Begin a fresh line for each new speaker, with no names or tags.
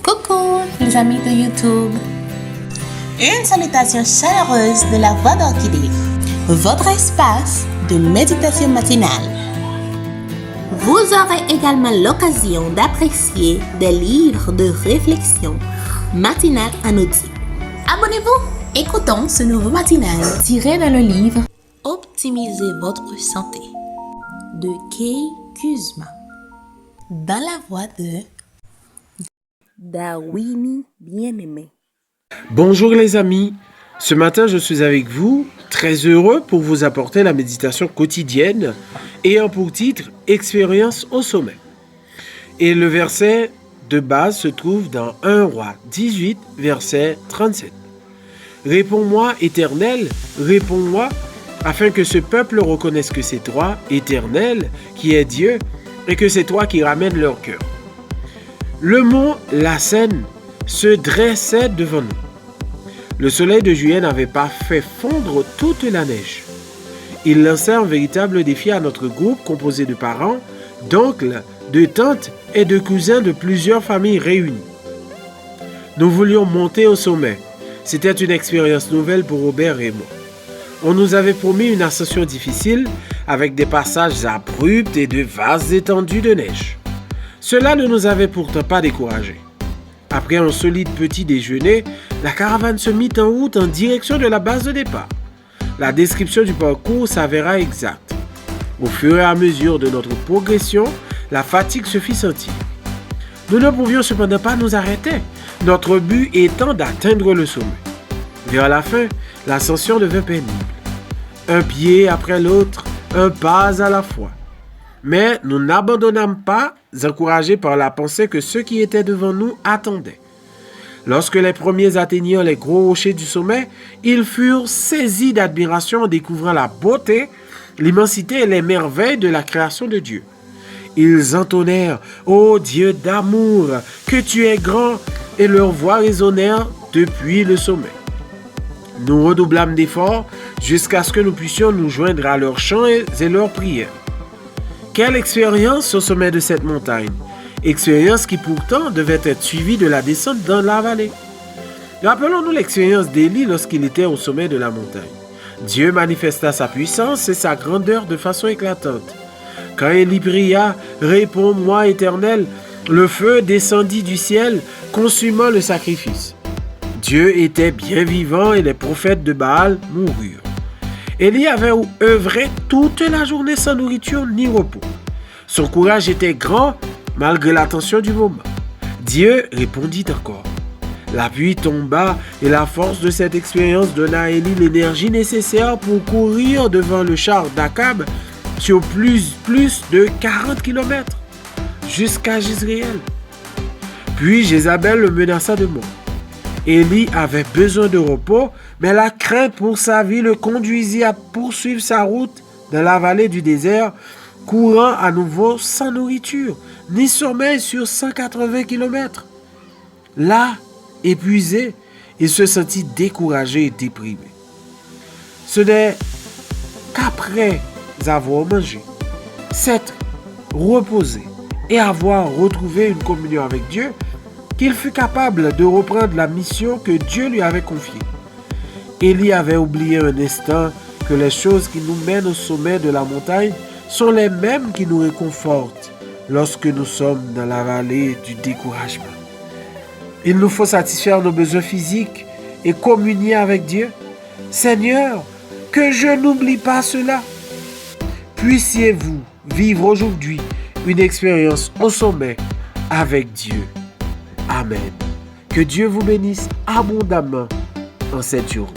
Coucou les amis de YouTube. Une salutation chaleureuse de la Voix d'Orchidée, votre espace de méditation matinale. Vous aurez également l'occasion d'apprécier des livres de réflexion matinale en audio. Abonnez-vous, écoutons ce nouveau matinal tiré dans le livre Optimisez votre santé de Kay Kuzma, dans la voix de Dawini Bien-Aimé.
Bonjour les amis, ce matin je suis avec vous, très heureux pour vous apporter la méditation quotidienne ayant pour titre « Expérience au sommet ». Et le verset de base se trouve dans 1 Roi 18, verset 37. « Réponds-moi, Éternel, réponds-moi, afin que ce peuple reconnaisse que c'est toi, Éternel, qui est Dieu, et que c'est toi qui ramènes leur cœur. » Le mont La Seine se dressait devant nous. Le soleil de juillet n'avait pas fait fondre toute la neige. Il lançait un véritable défi à notre groupe composé de parents, d'oncles, de tantes et de cousins de plusieurs familles réunies. Nous voulions monter au sommet. C'était une expérience nouvelle pour Robert et moi. On nous avait promis une ascension difficile avec des passages abrupts et de vastes étendues de neige. Cela ne nous avait pourtant pas découragés. Après un solide petit déjeuner, la caravane se mit en route en direction de la base de départ. La description du parcours s'avéra exacte. Au fur et à mesure de notre progression, la fatigue se fit sentir. Nous ne pouvions cependant pas nous arrêter, notre but étant d'atteindre le sommet. Vers la fin, l'ascension devint pénible. Un pied après l'autre, un pas à la fois. Mais nous n'abandonnâmes pas, encouragés par la pensée que ceux qui étaient devant nous attendaient. Lorsque les premiers atteignirent les gros rochers du sommet, ils furent saisis d'admiration en découvrant la beauté, l'immensité et les merveilles de la création de Dieu. Ils entonnèrent « Ô Dieu d'amour, que tu es grand !» et leurs voix résonnèrent depuis le sommet. Nous redoublâmes d'efforts jusqu'à ce que nous puissions nous joindre à leurs chants et leurs prières. Quelle expérience au sommet de cette montagne! Expérience qui pourtant devait être suivie de la descente dans la vallée. Rappelons-nous l'expérience d'Élie lorsqu'il était au sommet de la montagne. Dieu manifesta sa puissance et sa grandeur de façon éclatante. Quand Élie pria « Réponds-moi, Éternel », le feu descendit du ciel, consumant le sacrifice. Dieu était bien vivant et les prophètes de Baal moururent. Élie avait œuvré toute la journée sans nourriture ni repos. Son courage était grand malgré la tension du moment. Dieu répondit encore. La pluie tomba et la force de cette expérience donna à Élie l'énergie nécessaire pour courir devant le char d'Akab sur plus de 40 km jusqu'à Jezréel. Puis Jézabel le menaça de mort. Élie avait besoin de repos, mais la crainte pour sa vie le conduisit à poursuivre sa route dans la vallée du désert, courant à nouveau sans nourriture, ni sommeil sur 180 km. Là, épuisé, il se sentit découragé et déprimé. Ce n'est qu'après avoir mangé, s'être reposé et avoir retrouvé une communion avec Dieu, qu'il fut capable de reprendre la mission que Dieu lui avait confiée. Élie avait oublié un instant que les choses qui nous mènent au sommet de la montagne sont les mêmes qui nous réconfortent lorsque nous sommes dans la vallée du découragement. Il nous faut satisfaire nos besoins physiques et communier avec Dieu. Seigneur, que je n'oublie pas cela. Puissiez-vous vivre aujourd'hui une expérience au sommet avec Dieu. Amen. Que Dieu vous bénisse abondamment en cette journée.